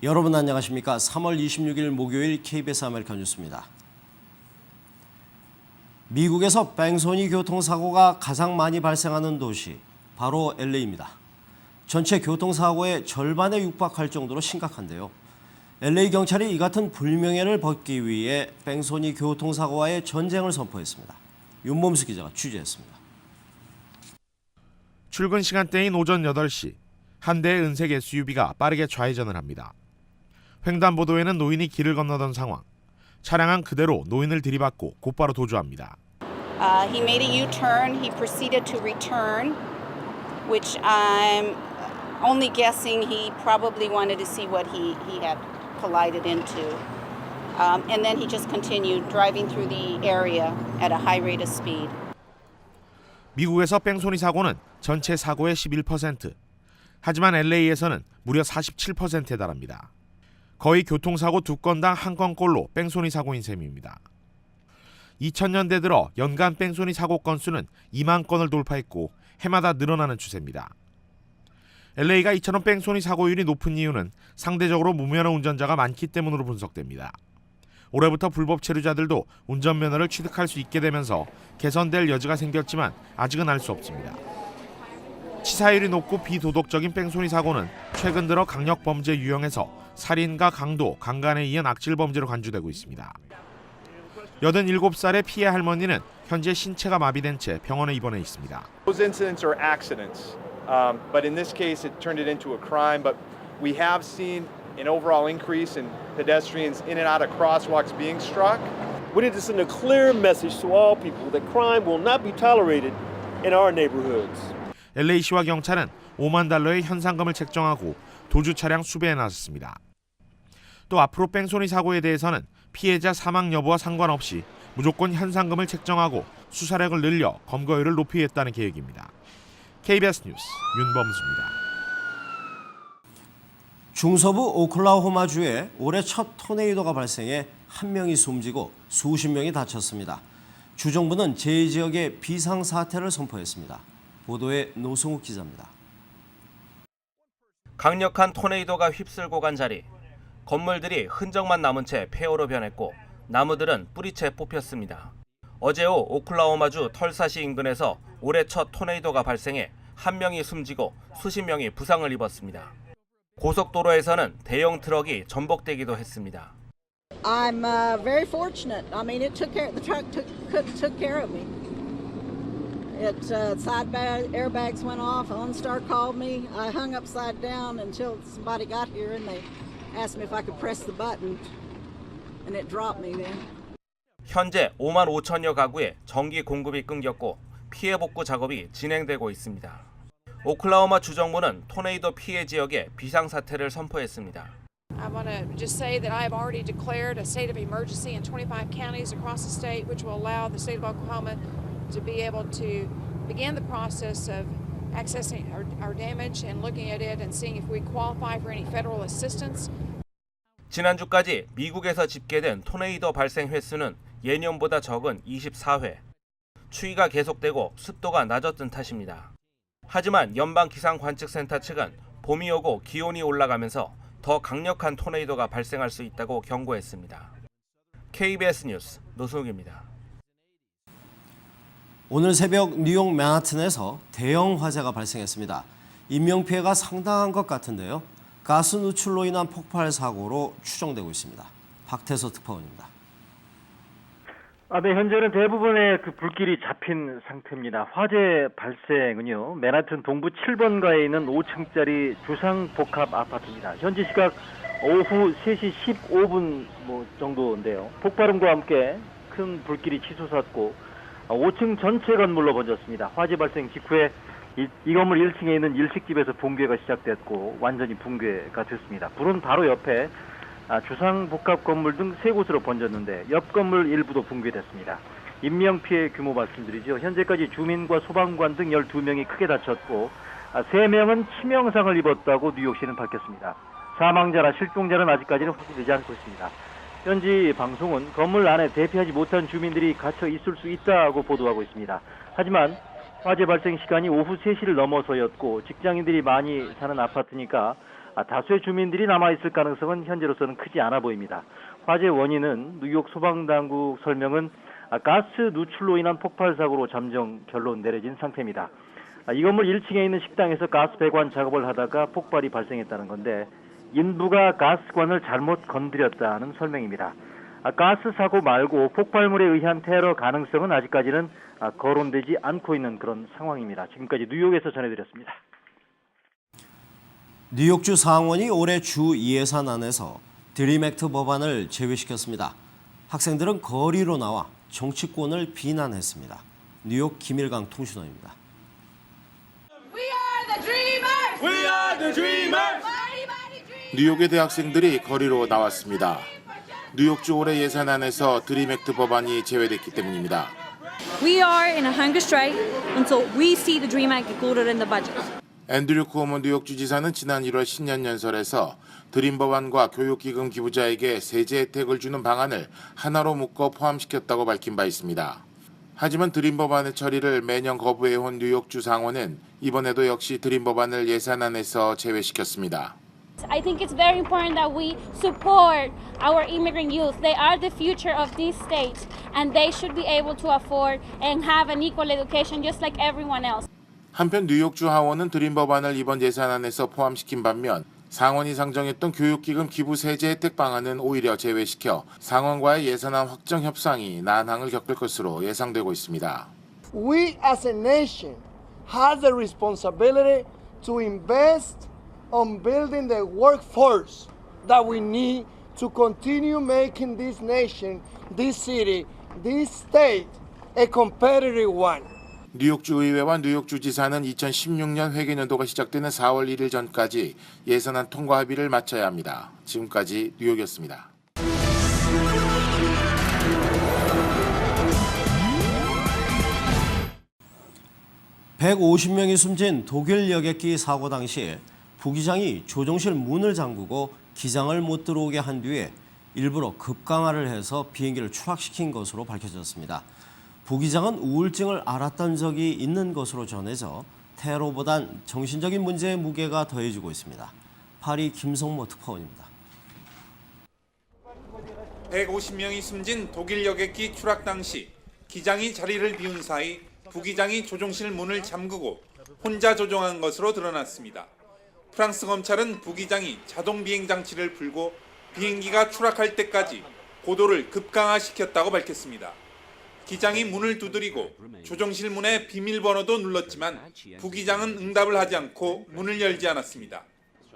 여러분 안녕하십니까? 3월 26일 목요일 KBS 아메리칸 뉴스입니다. 미국에서 뺑소니 교통사고가 가장 많이 발생하는 도시, 바로 LA입니다. 전체 교통사고의 절반에 육박할 정도로 심각한데요. LA 경찰이 이 같은 불명예를 벗기 위해 뺑소니 교통사고와의 전쟁을 선포했습니다. 윤범수 기자가 취재했습니다. 출근 시간대인 오전 8시, 한 대의 은색 SUV가 빠르게 좌회전을 합니다. 횡단보도에는 노인이 길을 건너던 상황. 차량은 그대로 노인을 들이받고 곧바로 도주합니다. He made a U-turn. He proceeded to return, which I'm only guessing he probably wanted to see what he had collided into. And then he just continued driving through the area at a high rate of speed. 미국에서 뺑소니 사고는 전체 사고의 11%. 하지만 LA에서는 무려 47%에 달합니다. 거의 교통사고 2건당 1건꼴로 뺑소니 사고인 셈입니다. 2000년대 들어 연간 뺑소니 사고 건수는 2만 건을 돌파했고 해마다 늘어나는 추세입니다. LA가 이처럼 뺑소니 사고율이 높은 이유는 상대적으로 무면허 운전자가 많기 때문으로 분석됩니다. 올해부터 불법 체류자들도 운전면허를 취득할 수 있게 되면서 개선될 여지가 생겼지만 아직은 알 수 없습니다. 치사율이 높고 비도덕적인 뺑소니 사고는 최근 들어 강력 범죄 유형에서 살인과 강도, 강간에 이은 악질 범죄로 간주되고 있습니다. 87살의 피해 할머니는 현재 신체가 마비된 채 병원에 입원해 있습니다. Those incidents are accidents, but in this case it turned it into a crime. But we have seen an overall increase in pedestrians in and out of crosswalks being struck. We need to send a clear message to all people that crime will not be tolerated in our neighborhoods. LA시와 경찰은 5만 달러의 현상금을 책정하고 도주 차량 수배에 나섰습니다. 또 앞으로 뺑소니 사고에 대해서는 피해자 사망 여부와 상관없이 무조건 현상금을 책정하고 수사력을 늘려 검거율을 높이겠다는 계획입니다. KBS 뉴스 윤범수입니다. 중서부 오클라호마주에 올해 첫 토네이도가 발생해 한 명이 숨지고 수십 명이 다쳤습니다. 주정부는 제2지역에 비상사태를 선포했습니다. 보도에 노승욱 기자입니다. 강력한 토네이도가 휩쓸고 간 자리. 건물들이 흔적만 남은 채 폐허로 변했고 나무들은 뿌리채 뽑혔습니다. 어제 오후 오클라호마주 털사시 인근에서 올해 첫 토네이도가 발생해 한 명이 숨지고 수십 명이 부상을 입었습니다. 고속도로에서는 대형 트럭이 전복되기도 했습니다. I'm very fortunate. I mean, the truck took care of me. Side airbags went off. OnStar called me. I hung upside down until somebody got here and they asked me if I could press the button, and it dropped me then. 현재 5만 5천여 가구에 전기 공급이 끊겼고 피해 복구 작업이 진행되고 있습니다. 오클라호마 주정부는 토네이도 피해 지역에 비상사태를 선포했습니다. I want to just say that I have already declared a state of emergency in 25 counties across the state, which will allow the state of Oklahoma to be able to begin the process of accessing our damage and looking at it and seeing if we qualify for any federal assistance. 지난주까지 미국에서 집계된 토네이도 발생 횟수는 예년보다 적은 24회. 추위가 계속되고 습도가 낮았던 탓입니다. 하지만 연방기상관측센터 측은 봄이 오고 기온이 올라가면서 더 강력한 토네이도가 발생할 수 있다고 경고했습니다. KBS 뉴스 노승욱입니다. 오늘 새벽 뉴욕 맨하튼에서 대형 화재가 발생했습니다. 인명피해가 상당한 것 같은데요. 가스 누출로 인한 폭발 사고로 추정되고 있습니다. 박태서 특파원입니다. 네, 현재는 대부분의 불길이 잡힌 상태입니다. 화재 발생은요, 맨하튼 동부 7번가에 있는 5층짜리 주상복합 아파트입니다. 현지 시각 오후 3시 15분 정도인데요. 폭발음과 함께 큰 불길이 치솟았고 5층 전체 건물로 번졌습니다. 화재 발생 직후에 이 건물 1층에 있는 일식집에서 붕괴가 시작됐고 완전히 붕괴가 됐습니다. 불은 바로 옆에 주상복합 건물 등 3곳으로 번졌는데 옆 건물 일부도 붕괴됐습니다. 인명피해 규모 말씀드리죠. 현재까지 주민과 소방관 등 12명이 크게 다쳤고 3명은 치명상을 입었다고 뉴욕시는 밝혔습니다. 사망자나 실종자는 아직까지는 확인되지 않고 있습니다. 현지 방송은 건물 안에 대피하지 못한 주민들이 갇혀 있을 수 있다고 보도하고 있습니다. 하지만 화재 발생 시간이 오후 3시를 넘어서였고 직장인들이 많이 사는 아파트니까 다수의 주민들이 남아있을 가능성은 현재로서는 크지 않아 보입니다. 화재 원인은 뉴욕 소방당국 설명은 가스 누출로 인한 폭발 사고로 잠정 결론 내려진 상태입니다. 이 건물 1층에 있는 식당에서 가스 배관 작업을 하다가 폭발이 발생했다는 건데 인부가 가스관을 잘못 건드렸다는 설명입니다. 가스 사고 말고 폭발물에 의한 테러 가능성은 아직까지는 거론되지 않고 있는 그런 상황입니다. 지금까지 뉴욕에서 전해드렸습니다. 뉴욕주 상원이 올해 주 예산안에서 드림 액트 법안을 제외시켰습니다. 학생들은 거리로 나와 정치권을 비난했습니다. 뉴욕 김일강 통신원입니다. 뉴욕의 대학생들이 거리로 나왔습니다. 뉴욕주 올해 예산안에서 드림 액트 법안이 제외됐기 때문입니다. We are in a hunger strike until we see the DREAM Act included in the budget. 앤드류 쿠오모 뉴욕주 지사는 지난 1월 신년연설에서 드림 법안과 교육기금 기부자에게 세제 혜택을 주는 방안을 하나로 묶어 포함시켰다고 밝힌 바 있습니다. 하지만 드림 법안의 처리를 매년 거부해온 뉴욕주 상원은 이번에도 역시 드림 법안을 예산안에서 제외시켰습니다. I think it's very important that we support our immigrant youth. They are the future of this state and they should be able to afford and have an equal education just like everyone else. 한편 뉴욕주 하원은 드림 법안을 이번 예산안에서 포함시킨 반면 상원이 상정했던 교육기금 기부 세제 혜택 방안은 오히려 제외시켜 상원과의 예산안 확정 협상이 난항을 겪을 것으로 예상되고 있습니다. We as a nation have the responsibility to invest on building the workforce that we need to continue making this nation, this city, this state a competitive one. 뉴욕주 의회와 뉴욕주 지사는 2016년 회계연도가 시작되는 4월 1일 전까지 예산안 통과 합의를 마쳐야 합니다. 지금까지 뉴욕이었습니다. (150명이) 숨진 독일 여객기 사고 당시 부기장이 조종실 문을 잠그고 기장을 못 들어오게 한 뒤에 일부러 급강하를 해서 비행기를 추락시킨 것으로 밝혀졌습니다. 부기장은 우울증을 앓았던 적이 있는 것으로 전해져 테러보단 정신적인 문제의 무게가 더해지고 있습니다. 파리 김성모 특파원입니다. 150명이 숨진 독일 여객기 추락 당시 기장이 자리를 비운 사이 부기장이 조종실 문을 잠그고 혼자 조종한 것으로 드러났습니다. 프랑스 검찰은 부기장이 자동 비행 장치를 풀고 비행기가 추락할 때까지 고도를 급강하시켰다고 밝혔습니다. 기장이 문을 두드리고 조종실 문의 비밀번호도 눌렀지만 부기장은 응답을 하지 않고 문을 열지 않았습니다.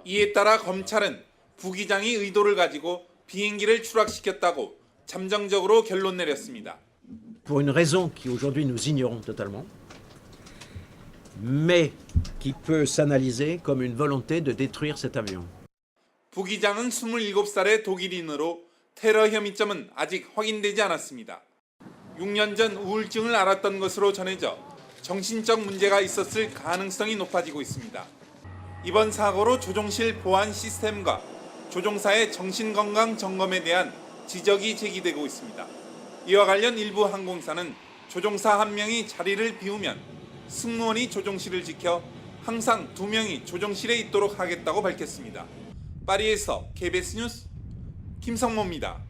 이에 따라 검찰은 부기장이 의도를 가지고 비행기를 추락시켰다고 잠정적으로 결론 내렸습니다. Pour une raison qui aujourd'hui nous ignorons totalement, mais qui peut s'analyser comme une volonté de détruire cet avion. 부기장은 27살의 독일인으로 테러 혐의점은 아직 확인되지 않았습니다. 6년 전 우울증을 앓았던 것으로 전해져 정신적 문제가 있었을 가능성이 높아지고 있습니다. 이번 사고로 조종실 보안 시스템과 조종사의 정신건강 점검에 대한 지적이 제기되고 있습니다. 이와 관련 일부 항공사는 조종사 1명이 자리를 비우면 승무원이 조종실을 지켜 항상 2명이 조종실에 있도록 하겠다고 밝혔습니다. 파리에서 KBS 뉴스 김성모입니다.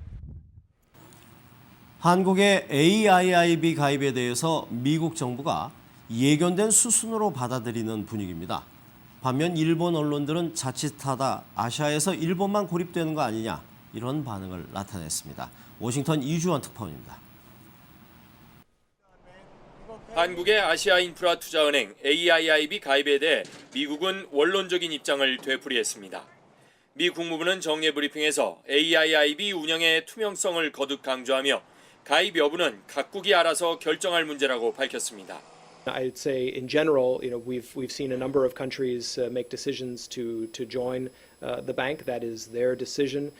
한국의 AIIB 가입에 대해서 미국 정부가 예견된 수순으로 받아들이는 분위기입니다. 반면 일본 언론들은 자칫하다 아시아에서 일본만 고립되는 거 아니냐 이런 반응을 나타냈습니다. 워싱턴 이주원 특파원입니다. 한국의 아시아인프라투자은행 AIIB 가입에 대해 미국은 원론적인 입장을 되풀이했습니다. 미 국무부는 정례 브리핑에서 AIIB 운영의 투명성을 거듭 강조하며 가입 여부는 각국이 알아서 결정할 문제라고 밝혔습니다. I'd say in general, we've seen a number of countries make decisions to join the bank. That is their decision.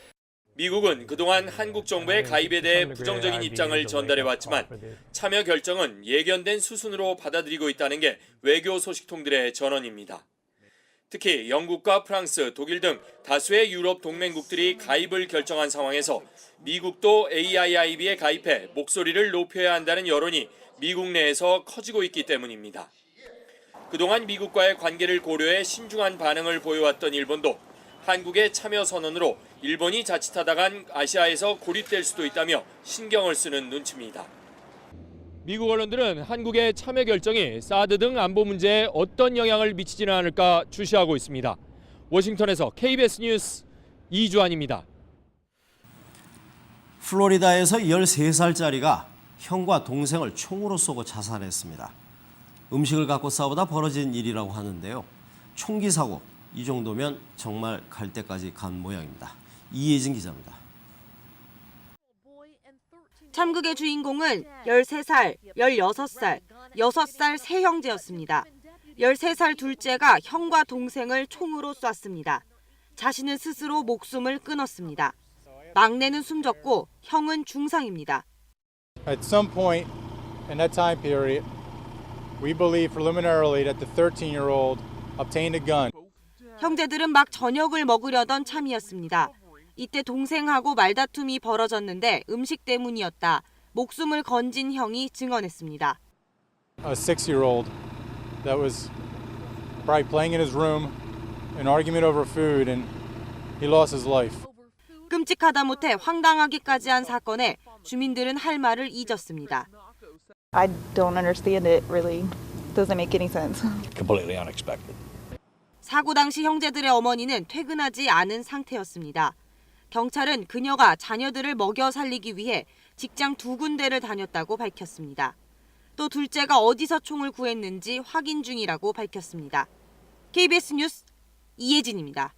미국은 그동안 한국 정부의 가입에 대해 부정적인 입장을 전달해왔지만 참여 결정은 예견된 수순으로 받아들이고 있다는 게 외교 소식통들의 전언입니다. 특히 영국과 프랑스, 독일 등 다수의 유럽 동맹국들이 가입을 결정한 상황에서 미국도 AIIB에 가입해 목소리를 높여야 한다는 여론이 미국 내에서 커지고 있기 때문입니다. 그동안 미국과의 관계를 고려해 신중한 반응을 보여왔던 일본도 한국의 참여 선언으로 일본이 자칫하다간 아시아에서 고립될 수도 있다며 신경을 쓰는 눈치입니다. 미국 언론들은 한국의 참여 결정이 사드 등 안보 문제에 어떤 영향을 미치지는 않을까 주시하고 있습니다. 워싱턴에서 KBS 뉴스 이주환입니다. 플로리다에서 13살짜리가 형과 동생을 총으로 쏘고 자살했습니다. 음식을 갖고 싸우다 벌어진 일이라고 하는데요. 총기 사고, 이 정도면 정말 갈 때까지 간 모양입니다. 이혜진 기자입니다. 참극의 주인공은 13살, 16살, 6살 세 형제였습니다. 13살 둘째가 형과 동생을 총으로 쐈습니다. 자신은 스스로 목숨을 끊었습니다. 막내는 숨졌고 형은 중상입니다. At some point in that time period, we believe preliminarily that the 13-year-old obtained a gun. 형제들은 막 저녁을 먹으려던 참이었습니다. 이때 동생하고 말다툼이 벌어졌는데 음식 때문이었다. 목숨을 건진 형이 증언했습니다. A 6-year-old that was probably playing in his room, an argument over food, and he lost his life. 끔찍하다 못해 황당하기까지 한 사건에 주민들은 할 말을 잊었습니다. I don't understand it. Really doesn't make any sense. Completely unexpected. 사고 당시 형제들의 어머니는 퇴근하지 않은 상태였습니다. 경찰은 그녀가 자녀들을 먹여 살리기 위해 직장 2군데를 다녔다고 밝혔습니다. 또 둘째가 어디서 총을 구했는지 확인 중이라고 밝혔습니다. KBS 뉴스 이혜진입니다.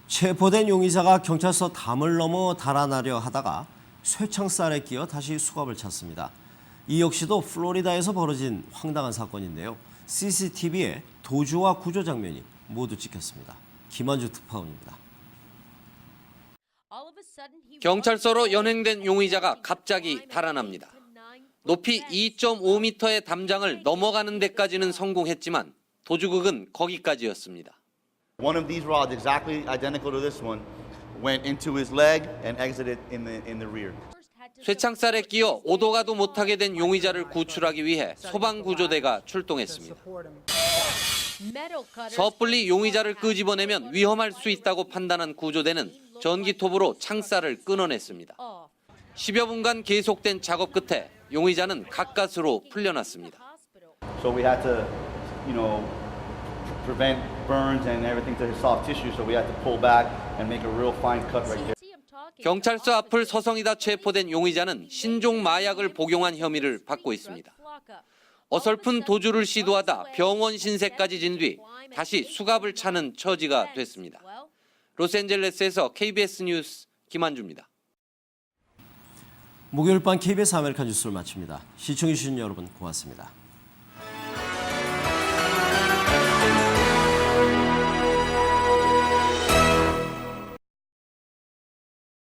체포된 용의자가 경찰서 담을 넘어 달아나려 하다가 쇠창살에 끼어 다시 수갑을 찼습니다. 이 역시도 플로리다에서 벌어진 황당한 사건인데요. CCTV에 도주와 구조 장면이 모두 찍혔습니다. 김한주 특파원입니다. 경찰서로 연행된 용의자가 갑자기 달아납니다. 높이 2.5m의 담장을 넘어가는 데까지는 성공했지만 도주극은 거기까지였습니다. One of these rods, exactly identical to this one, went into his leg and exited in the rear. 쇠창살에 끼어 오도 가도 못하게 된 용의자를 구출하기 위해 소방구조대가 출동했습니다. 섣불리 용의자를 끄집어내면 위험할 수 있다고 판단한 구조대는 전기톱으로 창살을 끊어냈습니다. 10여 분간 계속된 작업 끝에 용의자는 가까스로 풀려났습니다. So we had to, prevent burns and everything to his soft tissue. So we had to pull back and make a real fine cut right there. 경찰서 앞을 서성이다 체포된 용의자는 신종 마약을 복용한 혐의를 받고 있습니다. 어설픈 도주를 시도하다 병원 신세까지 진 뒤 다시 수갑을 차는 처지가 됐습니다. 로스앤젤레스에서 KBS 뉴스 김한주입니다. 목요일 밤 KBS 아메리칸 뉴스를 마칩니다. 시청해주신 여러분 고맙습니다.